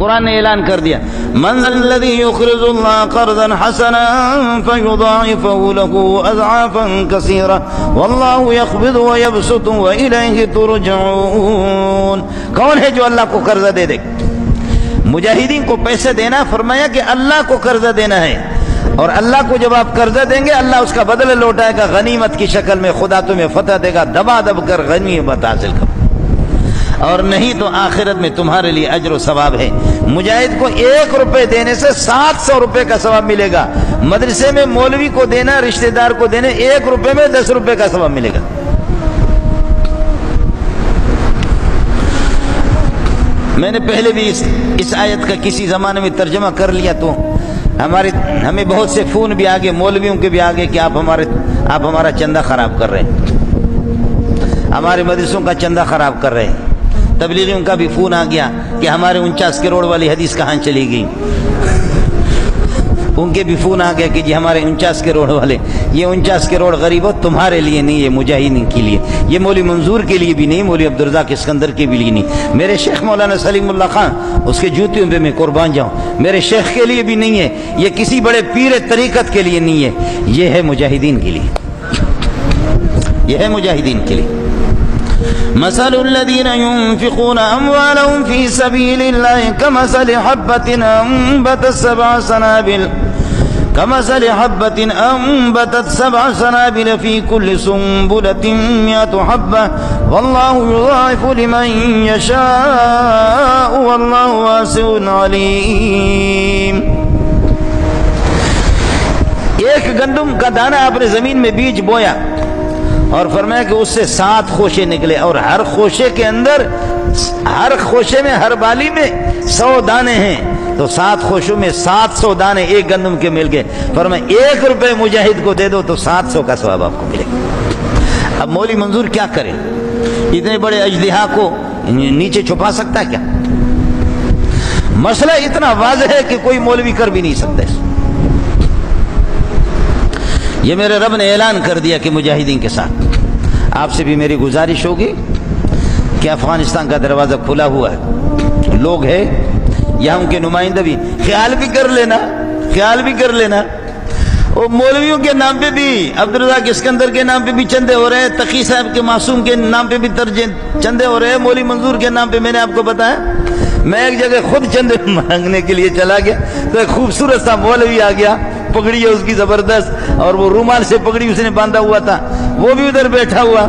قرآن نے اعلان کر دیا من ذا الذی یقرض اللہ قرضا حسنا فیضاعفه له اضعافا کثیرا واللہ یقبض ویبسط والیہ ترجعون. کون ہے جو اللہ کو قرضہ دے دے؟ مجاہدین کو پیسے دینا، فرمایا کہ اللہ کو قرضہ دینا ہے، اور اللہ کو جب آپ قرضہ دیں گے اللہ اس کا بدلہ لوٹائے گا غنیمت کی شکل میں. خدا تمہیں فتح دے گا، دبا دب کر غنیمت حاصل کرو، اور نہیں تو آخرت میں تمہارے لیے اجر و ثواب ہے. مجاہد کو 1 روپے دینے سے 700 روپے کا ثواب ملے گا. مدرسے میں مولوی کو دینا، رشتہ دار کو دینے 1 روپے میں 10 روپے کا ثواب ملے گا. میں نے پہلے بھی اس آیت کا کسی زمانے میں ترجمہ کر لیا، تو ہمیں بہت سے فون بھی آگے، مولویوں کے بھی آگے کہ آپ ہمارا چندہ خراب کر رہے ہیں، ہمارے مدرسوں کا چندہ خراب کر رہے ہیں. تبلیغیوں کا بھی فون آ گیا کہ ہمارے 49 کروڑ والی حدیث کہاں چلی گئی. ان کے بھی فون آ گیا کہ جی ہمارے 49 کروڑ والے، یہ 49 کروڑ غریبوں تمہارے لیے نہیں، یہ مجاہدین کے لیے، یہ مولوی منظور کے لیے بھی نہیں، مولوی عبدالرزاق اسکندر کے بھی لیے نہیں، میرے شیخ مولانا سلیم اللہ خان اس کے جوتیوں پہ میں قربان جاؤں، میرے شیخ کے لیے بھی نہیں ہے، یہ کسی بڑے پیر طریقت کے لیے نہیں ہے، یہ ہے مجاہدین کے لیے، یہ ہے مجاہدین کے لیے. مثل الذين ينفقون أموالهم في سبيل الله كمثل حبة أنبتت 7 سنابل في كل سنبلة 100 حبة والله يضاعف لمن يشاء والله واسع عليم. ایک گندم کا دانہ آپ نے زمین میں بیج بویا اور فرمایا کہ اس سے 7 خوشے نکلے، اور ہر خوشے کے اندر، ہر خوشے میں، ہر بالی میں 100 دانے ہیں، تو 7 خوشوں میں 700 دانے ایک گندم کے مل گئے. فرمایا 1 روپے مجاہد کو دے دو تو 700 کا ثواب آپ کو ملے گا. اب مولوی منظور کیا کرے؟ اتنے بڑے اجدہا کو نیچے چھپا سکتا ہے کیا؟ مسئلہ اتنا واضح ہے کہ کوئی مولوی کر بھی نہیں سکتا. یہ میرے رب نے اعلان کر دیا کہ مجاہدین کے ساتھ. آپ سے بھی میری گزارش ہوگی کہ افغانستان کا دروازہ کھلا ہوا ہے، لوگ ہیں یہاں، ان کے نمائندہ بھی خیال بھی کر لینا. اور مولویوں کے نام پہ بھی، عبدالرزاق اسکندر کے نام پہ بھی چندے ہو رہے ہیں، تقی صاحب کے معصوم کے نام پہ بھی چندے ہو رہے ہیں، مولوی منظور کے نام پہ. میں نے آپ کو بتایا میں ایک جگہ خود چندے مانگنے کے لیے چلا گیا تو ایک خوبصورت سا مولوی آ گیا، پگڑی ہے اس کی زبردست، اور وہ رومال سے پگڑی اس نے باندھا ہوا تھا، وہ بھی ادھر بیٹھا ہوا.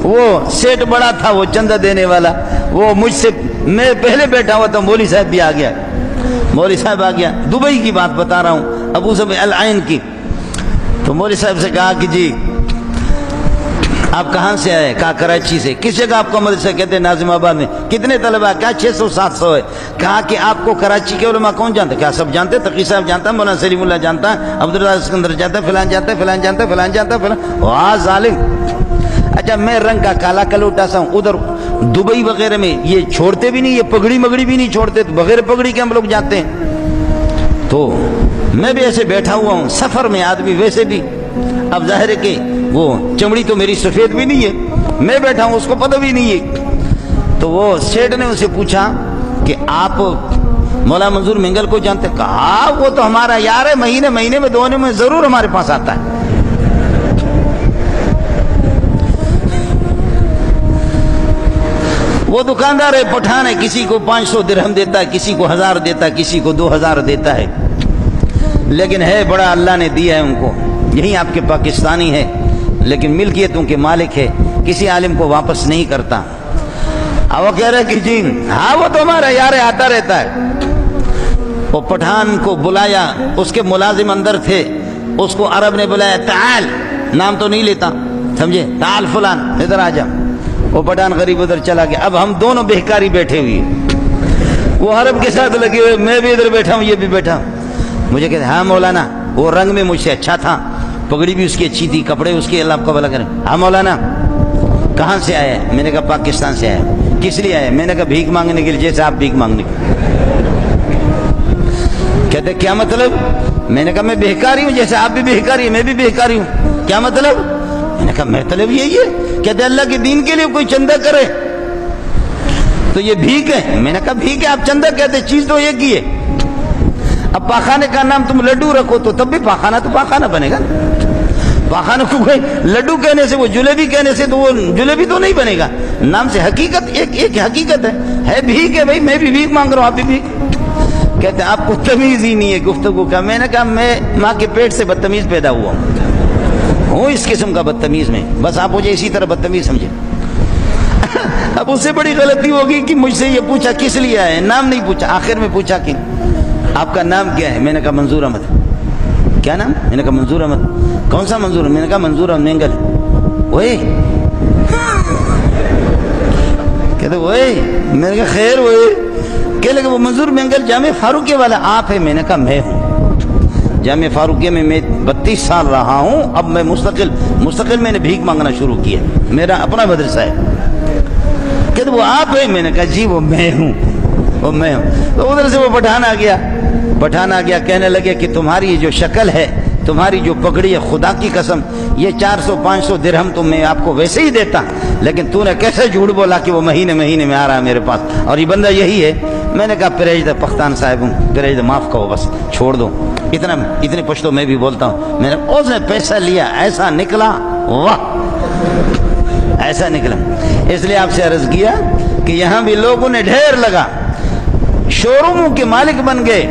وہ سیٹ بڑا تھا، وہ چندہ دینے والا، وہ مجھ سے، میں پہلے بیٹھا ہوا تھا. مولوی صاحب بھی آ گیا، مولوی صاحب آ گیا. دبئی کی بات بتا رہا ہوں، ابو ظبی العین کی. تو مولوی صاحب سے کہا کہ جی آپ کہاں سے آئے؟ کہا کراچی سے. کس جگہ آپ کا مدرسہ؟ کہتے ہیں ناظم آباد میں. کتنے طلبہ؟ کہا 600-700 ہے. کہا کہ آپ کو کراچی کے علماء کون جانتے؟ کیا سب جانتے؟ تقی صاحب جانتا ہے، مولانا سلیم اللہ جانتا ہے، عبدالرزاق اسکندر جانتا ہے، فلان جانتا ہے، فلان جانتا ہے، فلان جانتا ہے، فلان. واہ ظالم! اچھا میں رنگ کا کالا کلوٹا سا ہوں. ادھر دبئی وغیرہ میں یہ چھوڑتے بھی نہیں، یہ پگڑی مگڑی بھی نہیں چھوڑتے، بغیر پگڑی کے ہم لوگ جاتے ہیں. تو میں بھی ایسے بیٹھا ہوا ہوں سفر میں، آدمی ویسے بھی، اب ظاہر ہے کہ وہ چمڑی تو میری سفید بھی نہیں ہے، میں بیٹھا ہوں، اس کو پتہ بھی نہیں ہے. تو وہ سیٹ نے اسے پوچھا کہ آپ مولانا منظور منگل کو جانتے؟ کہا وہ تو ہمارا یار ہے، مہینے میں 2 میں ضرور ہمارے پاس آتا ہے. وہ دکاندار ہے، پٹھان ہے، کسی کو 500 درہم دیتا ہے، کسی کو 1000 دیتا ہے، کسی کو 2000 دیتا ہے، لیکن ہے بڑا اللہ نے دیا ہے ان کو. یہی آپ کے پاکستانی ہے لیکن ملکیتوں کے مالک ہے، کسی عالم کو واپس نہیں کرتا. اب وہ کہہ رہے کہ جی ہاں وہ تو ہمارا یار آتا رہتا ہے. وہ پٹھان کو بلایا، اس کے ملازم اندر تھے، اس کو عرب نے بلایا، تعال، نام تو نہیں لیتا، سمجھے، تعال فلان ادھر آ جا. وہ پٹھان غریب ادھر چلا گیا. اب ہم دونوں بہکاری بیٹھے ہوئے، وہ عرب کے ساتھ لگے ہوئے، میں بھی ادھر بیٹھا ہوں، یہ بھی بیٹھا ہوں. مجھے کہتے ہاں مولانا، وہ رنگ میں مجھ سے اچھا تھا، پگڑی بھی اس کی اچھی تھی، کپڑے اس کے، اللہ آپ کو بھلا کرے. ہاں مولانا کہاں سے آئے؟ میں نے کہا پاکستان سے آئے. کس لیے آئے؟ میں نے کہا بھیک مانگنے کے لیے، جیسے آپ بھیک مانگنے کے لیے. کہتے کیا مطلب؟ میں نے کہا میں بہکاری ہوں، جیسے آپ بھی بہکاری ہیں میں بھی بہکاری ہوں. کیا مطلب؟ میں نے کہا مطلب یہی ہے. کہتے اللہ کے دین کے لیے کوئی چندہ کرے. تو یہ بھیک ہے؟ میں نے کہا بھیک ہے، آپ چندہ کہتے، چیز تو ایک ہی ہے۔ اب پاخانے کا نام تم لڈو رکھو تو تب بھی پاخانہ تو پاخانہ بنے گا۔ پاخانہ کو کوئی لڈو کہنے سے، وہ جلیبی کہنے سے تو وہ جلیبی تو نہیں بنے گا۔ نام سے حقیقت ایک حقیقت ہے بھیک ہے۔ بھائی میں بھی بھیک مانگ رہا ہوں، آپ بھی بھیک۔ کہتے ہیں آپ کو تمیز ہی نہیں ہے گفتگو کا۔ میں نے کہا میں ماں کے پیٹ سے بدتمیز پیدا ہوا ہوں اس قسم کا بدتمیز میں، بس آپ مجھے اسی طرح بدتمیز سمجھے۔ اب اس سے بڑی غلطی ہوگی کہ مجھ سے یہ پوچھا کس لیے آئے، نام نہیں پوچھا، آخر میں پوچھا کہ آپ کا نام کیا ہے؟ میں نے کہا منظور احمد۔ کیا نام؟ میں نے کہا منظور احمد۔ کون سا منظور؟ میں نے کہا منظور احمد مینگل۔ وہی کہتے وہی؟ میں نے کہا خیر وہی؟ کہ لگے وہ منظور مینگل جامع فاروقیہ والا آپ ہے؟ میں نے کہا میں ہوں۔ جامع فاروقیہ میں 32 سال رہا ہوں، اب میں مستقل میں نے بھیک مانگنا شروع کیا، میرا اپنا مدرسہ ہے۔ کہتے وہ آپ ہیں؟ میں نے کہا جی وہ میں ہوں۔ تو ادھر سے وہ پٹھان آ گیا کہنے لگے کہ تمہاری جو شکل ہے، تمہاری جو پگڑی ہے، خدا کی قسم یہ 400-500 درہم تو میں آپ کو ویسے ہی دیتا، لیکن تو نے کیسے جھوٹ بولا کہ وہ مہینے میں آ رہا ہے میرے پاس، اور یہ بندہ یہی ہے۔ میں نے کہا پریج دا پختان صاحب ہوں، پریج دا معاف کرو، بس چھوڑ دو، اتنے پشتو میں بھی بولتا ہوں۔ میں نے اس نے پیسہ لیا، ایسا نکلا، واہ ایسا نکلا۔ اس لیے آپ سے عرض کیا کہ یہاں بھی لوگوں نے ڈھیر لگا، شوروموں کے مالک بن گئے،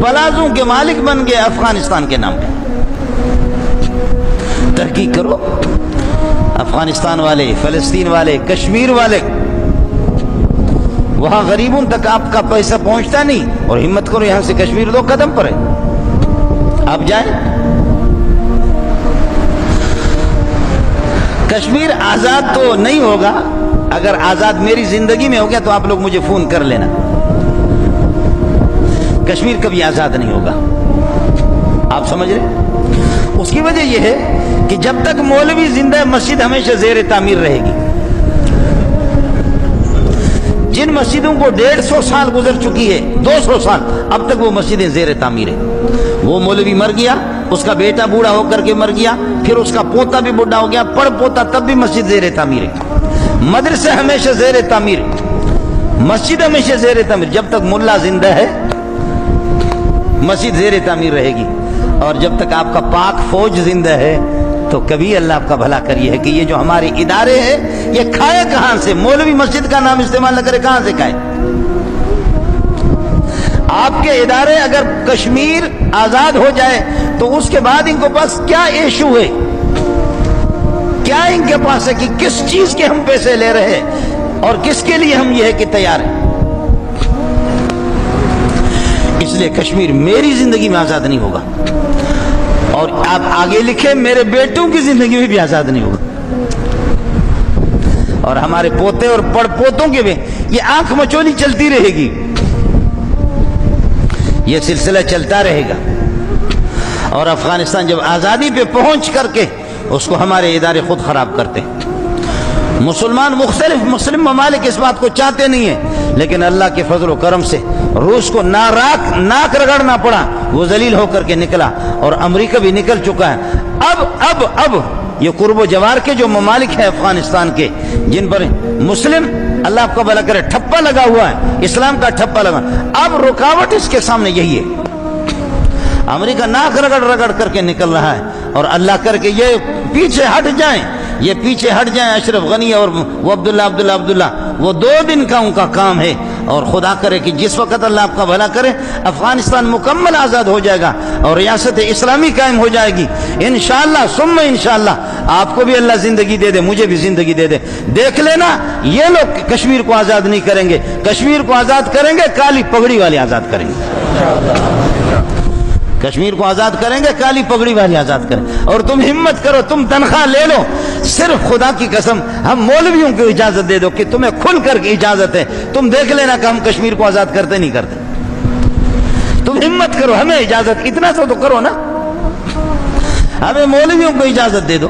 پلازوں کے مالک بن گئے افغانستان کے نام پہ۔ تحقیق کرو، افغانستان والے، فلسطین والے، کشمیر والے، وہاں غریبوں تک آپ کا پیسہ پہنچتا نہیں، اور ہمت کرو یہاں سے کشمیر 2 قدم پر ہے، آپ جائیں۔ کشمیر آزاد تو نہیں ہوگا، اگر آزاد میری زندگی میں ہو گیا تو آپ لوگ مجھے فون کر لینا۔ کشمیر کبھی آزاد نہیں ہوگا، آپ سمجھ رہے؟ اس کی وجہ یہ ہے کہ جب تک مولوی زندہ ہے مسجد ہمیشہ زیر تعمیر رہے گی۔ جن مسجدوں کو 150 سال گزر چکی ہے، 200 سال، اب تک وہ مسجدیں زیر تعمیر ہیں۔ وہ مولوی مر گیا، اس کا بیٹا بوڑھا ہو کر کے مر گیا، پھر اس کا پوتا بھی بوڑھا ہو گیا، پڑ پوتا، تب بھی مسجد زیر تعمیر ہے۔ مدرسے ہمیشہ زیر تعمیر، مسجد ہمیشہ زیر تعمیر، جب تک ملا زندہ ہے مسجد زیر تعمیر رہے گی، اور جب تک آپ کا پاک فوج زندہ ہے تو کبھی اللہ آپ کا بھلا کریے ہے کہ یہ جو ہمارے ادارے ہیں یہ کھائے کہاں سے؟ مولوی مسجد کا نام استعمال نہ کرے، کہاں سے کھائے؟ آپ کے ادارے اگر کشمیر آزاد ہو جائے تو اس کے بعد ان کو پاس کیا ایشو ہے، کیا ان کے پاس ہے کہ کس چیز کے ہم پیسے لے رہے ہیں اور کس کے لیے ہم یہ ہے کہ تیار ہیں؟ اس لیے کشمیر میری زندگی میں آزاد نہیں ہوگا، اور آپ آگے لکھیں میرے بیٹوں کی زندگی میں بھی آزاد نہیں ہوگا، اور ہمارے پوتے اور پڑ پوتوں کے بھی یہ آنکھ مچولی چلتی رہے گی، یہ سلسلہ چلتا رہے گا۔ اور افغانستان جب آزادی پہ پہنچ کر کے اس کو ہمارے ادارے خود خراب کرتے ہیں۔ مختلف مسلم ممالک اس بات کو چاہتے نہیں ہیں، لیکن اللہ کے فضل و کرم سے روس کو ناک رگڑنا پڑا، وہ ذلیل ہو کر کے نکلا، اور امریکہ بھی نکل چکا ہے۔ اب یہ قرب و جوار کے جو ممالک ہیں افغانستان کے، جن پر مسلم اللہ آپ کا بھلا کرے ٹھپا لگا ہوا ہے، اسلام کا ٹھپا لگا، اب رکاوٹ اس کے سامنے یہی ہے۔ امریکہ ناک رگڑ کر کے نکل رہا ہے، اور اللہ کر کے یہ پیچھے ہٹ جائیں، اشرف غنی اور وہ عبداللہ، وہ 2 دن کا ان کا کام ہے، اور خدا کرے کہ جس وقت اللہ آپ کا بھلا کرے افغانستان مکمل آزاد ہو جائے گا اور ریاست اسلامی قائم ہو جائے گی انشاءاللہ ثم انشاءاللہ۔ آپ کو بھی اللہ زندگی دے دے، مجھے بھی زندگی دے دے، دیکھ لینا یہ لوگ کشمیر کو آزاد نہیں کریں گے، کشمیر کو آزاد کریں گے کالی پگڑی والے آزاد کریں گے، کشمیر کو آزاد کریں گے کالی پگڑی والے آزاد کریں۔ اور تم ہمت کرو، تم تنخواہ لے لو، صرف خدا کی قسم ہم مولویوں کو اجازت دے دو کہ تمہیں کھل کر کے اجازت ہے، تم دیکھ لینا کہ ہم کشمیر کو آزاد کرتے نہیں کرتے، تم ہمت کرو، ہمیں اجازت اتنا تو کرو نا، ہمیں مولویوں کو اجازت دے دو۔